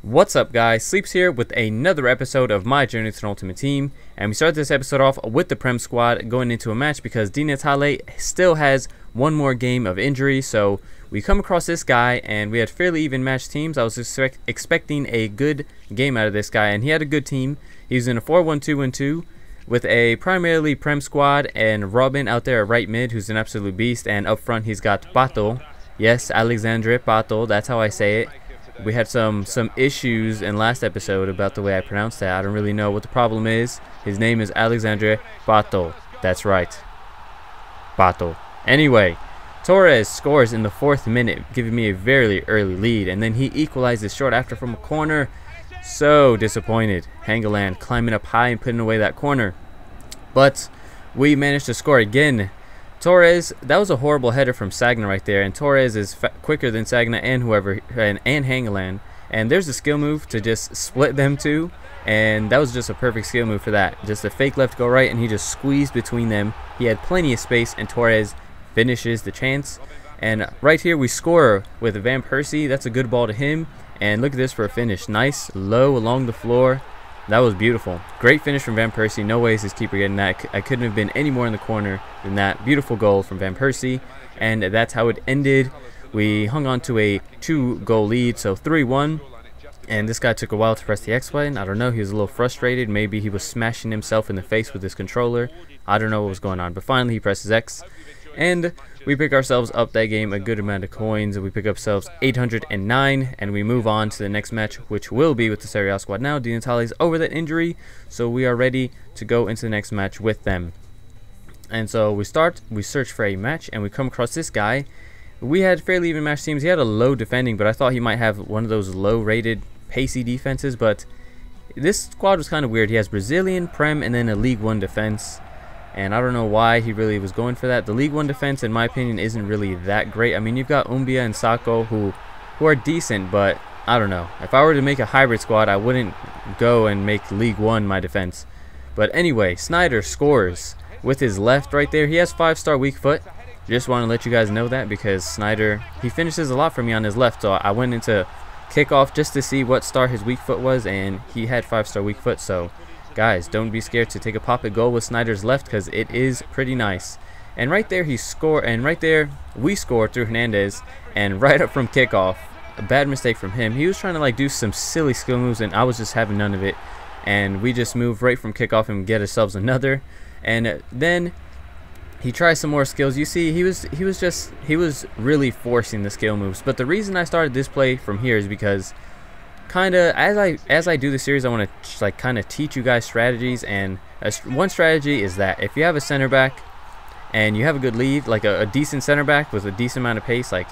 What's up, guys? Sleepz here with another episode of my journey to an ultimate team, and we start this episode off with the Prem squad going into a match because Di Natale still has one more game of injury. So we come across this guy and we had fairly even matched teams. I was expecting a good game out of this guy, and he had a good team. He was in a 4-1-2-1-2 with a primarily Prem squad and Robin out there at right mid, who's an absolute beast, and up front he's got Pato. Yes, Alexandre Pato, that's how I say it. We had some issues in last episode about the way I pronounced that. I don't really know what the problem is. His name is Alexandre Pato. That's right. Pato. Anyway, Torres scores in the 4th minute, giving me a very early lead, and then he equalizes short after from a corner. So disappointed. Hangeland climbing up high and putting away that corner. But we managed to score again. Torres, that was a horrible header from Sagna right there, and Torres is quicker than Sagna and whoever, and Hangeland, and there's a skill move to just split them two, and that was just a perfect skill move for that. Just a fake left go right, and he just squeezed between them. He had plenty of space, and Torres finishes the chance. And right here we score with Van Persie. That's a good ball to him, and look at this for a finish. Nice low along the floor. That was beautiful. Great finish from Van Persie. No way is his keeper getting that. I couldn't have been any more in the corner than that. Beautiful goal from Van Persie. And that's how it ended. We hung on to a 2-goal lead, so 3-1. And this guy took a while to press the X button. I don't know. He was a little frustrated. Maybe he was smashing himself in the face with his controller. I don't know what was going on. But finally he presses X. And we pick ourselves up that game a good amount of coins. We pick up ourselves 809, and we move on to the next match, which will be with the Serie A squad now. Di Natale's over that injury, so we are ready to go into the next match with them. And so we search for a match, and we come across this guy. We had fairly even match teams. He had a low defending, but I thought he might have one of those low-rated, pacey defenses, but this squad was kind of weird. He has Brazilian, Prem, and then a League 1 defense. And I don't know why he really was going for that. The League 1 defense, in my opinion, isn't really that great. I mean, you've got Umbia and Sacco who are decent, but I don't know. If I were to make a hybrid squad, I wouldn't go and make League 1 my defense. But anyway, Snyder scores with his left right there. He has 5-star weak foot. Just want to let you guys know that because Snyder, he finishes a lot for me on his left. So I went into kickoff just to see what star his weak foot was, and he had 5-star weak foot. So guys, don't be scared to take a pop-it goal with Snyder's left because it is pretty nice. And right there he scored, and right there we scored through Hernandez, and right up from kickoff, a bad mistake from him. He was trying to like do some silly skill moves, and I was just having none of it. And we just moved right from kickoff and get ourselves another. And then he tries some more skills. You see, he was really forcing the skill moves. But the reason I started this play from here is because kinda as I do the series, I want to like kind of teach you guys strategies, and one strategy is that if you have a center back and you have a good lead, like a decent center back with a decent amount of pace, like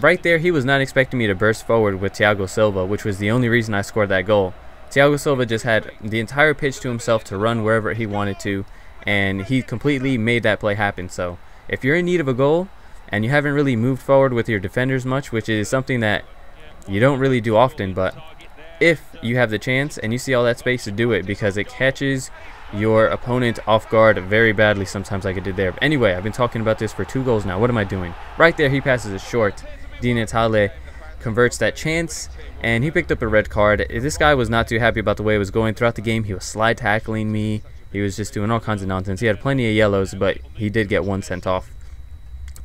right there he was not expecting me to burst forward with Thiago Silva, which was the only reason I scored that goal. Thiago Silva just had the entire pitch to himself to run wherever he wanted to, and he completely made that play happen. So if you're in need of a goal and you haven't really moved forward with your defenders much, which is something that you don't really do often, but if you have the chance and you see all that space, to do it because it catches your opponent off guard very badly sometimes, like it did there. But anyway, I've been talking about this for 2 goals now. What am I doing? Right there he passes it short. Di Natale converts that chance, and he picked up a red card. This guy was not too happy about the way it was going throughout the game. He was slide tackling me. He was just doing all kinds of nonsense. He had plenty of yellows, but he did get 1 sent off.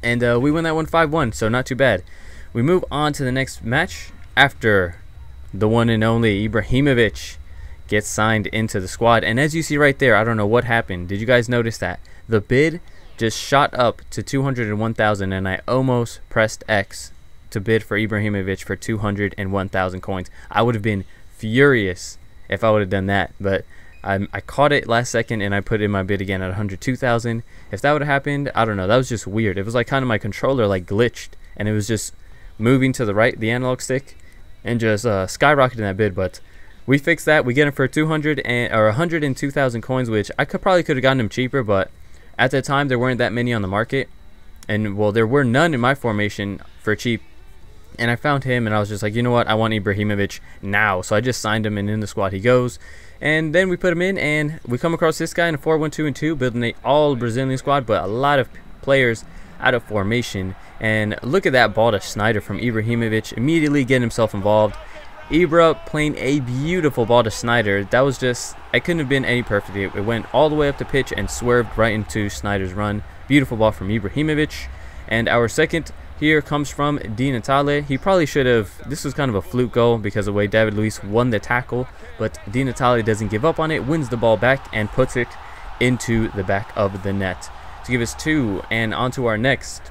And we win that one 5-1, so not too bad. We move on to the next match after the one and only Ibrahimovic gets signed into the squad. And as you see right there, I don't know what happened. Did you guys notice that? The bid just shot up to 201,000, and I almost pressed X to bid for Ibrahimovic for 201,000 coins. I would have been furious if I would have done that, but I caught it last second and I put in my bid again at 102,000. If that would have happened, I don't know. That was just weird. It was like kind of my controller like glitched, and it was just moving to the right, the analog stick, and just skyrocketing that bid. But we fixed that. We get him for 102,000 coins, which I probably could have gotten him cheaper, but at the time there weren't that many on the market, and well, there were none in my formation for cheap. And I found him, and I was just like, you know what, I want Ibrahimovic now. So I just signed him, and in the squad he goes. And then we put him in, and we come across this guy in a 4-1-2-2, building an all Brazilian squad, but a lot of players out of formation. And look at that ball to Snyder from Ibrahimovic, immediately getting himself involved. Ibra playing a beautiful ball to Sneijder. That was just, it couldn't have been any perfect. It went all the way up the pitch and swerved right into Sneijder's run. Beautiful ball from Ibrahimovic. And our second here comes from Di Natale. He probably should have, this was kind of a fluke goal because of the way David Luiz won the tackle, but Di Natale doesn't give up on it, wins the ball back and puts it into the back of the net to give us 2. And on to our next.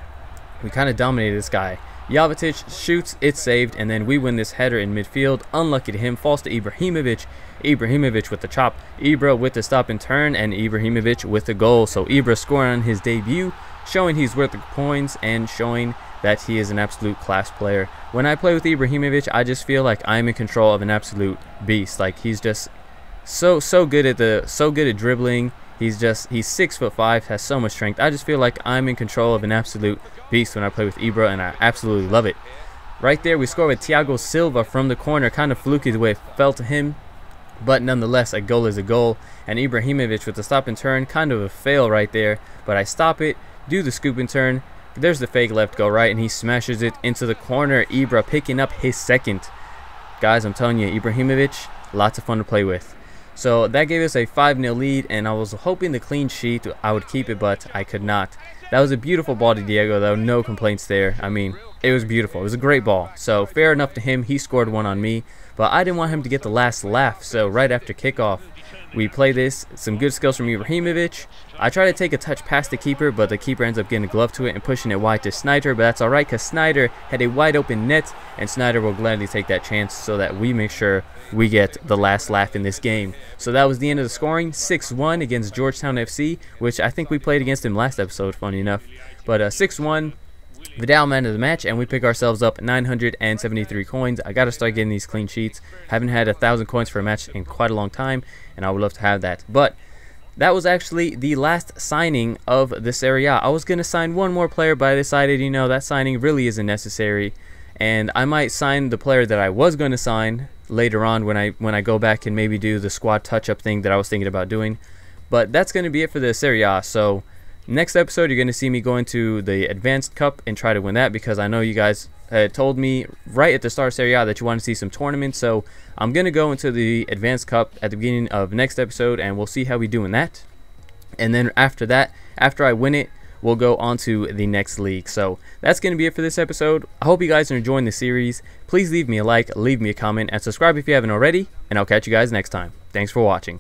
We kind of dominated this guy. Jovetic shoots, it's saved, and then we win this header in midfield. Unlucky to him, falls to Ibrahimovic. Ibrahimovic with the chop, Ibra with the stop and turn, and Ibrahimovic with the goal. So Ibra scoring on his debut, showing he's worth the points and showing that he is an absolute class player. When I play with Ibrahimovic, I just feel like I'm in control of an absolute beast. Like, he's just so good at dribbling. He's 6'5", has so much strength. I just feel like I'm in control of an absolute beast when I play with Ibra, and I absolutely love it. Right there, we score with Thiago Silva from the corner. Kind of fluky the way it fell to him, but nonetheless, a goal is a goal. And Ibrahimovic with the stop and turn, kind of a fail right there, but I stop it, do the scoop and turn. There's the fake left go right, and he smashes it into the corner. Ibra picking up his second. Guys, I'm telling you, Ibrahimovic, lots of fun to play with. So that gave us a 5-0 lead, and I was hoping the clean sheet I would keep it, but I could not. That was a beautiful ball to Diego, though. No complaints there. I mean, it was beautiful. It was a great ball. So fair enough to him. He scored one on me, but I didn't want him to get the last laugh. So right after kickoff, we play this. Some good skills from Ibrahimovic. I try to take a touch past the keeper, but the keeper ends up getting a glove to it and pushing it wide to Sneijder. But that's all right, because Sneijder had a wide open net, and Sneijder will gladly take that chance so that we make sure we get the last laugh in this game. So that was the end of the scoring. 6-1 against Georgetown FC, which I think we played against him last episode, funny enough. But 6-1. Vidal man of the match, and we pick ourselves up 973 coins. I gotta start getting these clean sheets. Haven't had 1,000 coins for a match in quite a long time, and I would love to have that. But that was actually the last signing of the Serie A. I was gonna sign one more player, but I decided, you know, that signing really isn't necessary, and I might sign the player that I was going to sign later on when I go back and maybe do the squad touch-up thing that I was thinking about doing. But that's gonna be it for the Serie A. So next episode, you're going to see me go into the Advanced Cup and try to win that, because I know you guys had told me right at the start of Serie A that you want to see some tournaments. So I'm going to go into the Advanced Cup at the beginning of next episode, and we'll see how we do in that. And then after that, after I win it, we'll go on to the next league. So that's going to be it for this episode. I hope you guys are enjoying the series. Please leave me a like, leave me a comment, and subscribe if you haven't already, and I'll catch you guys next time. Thanks for watching.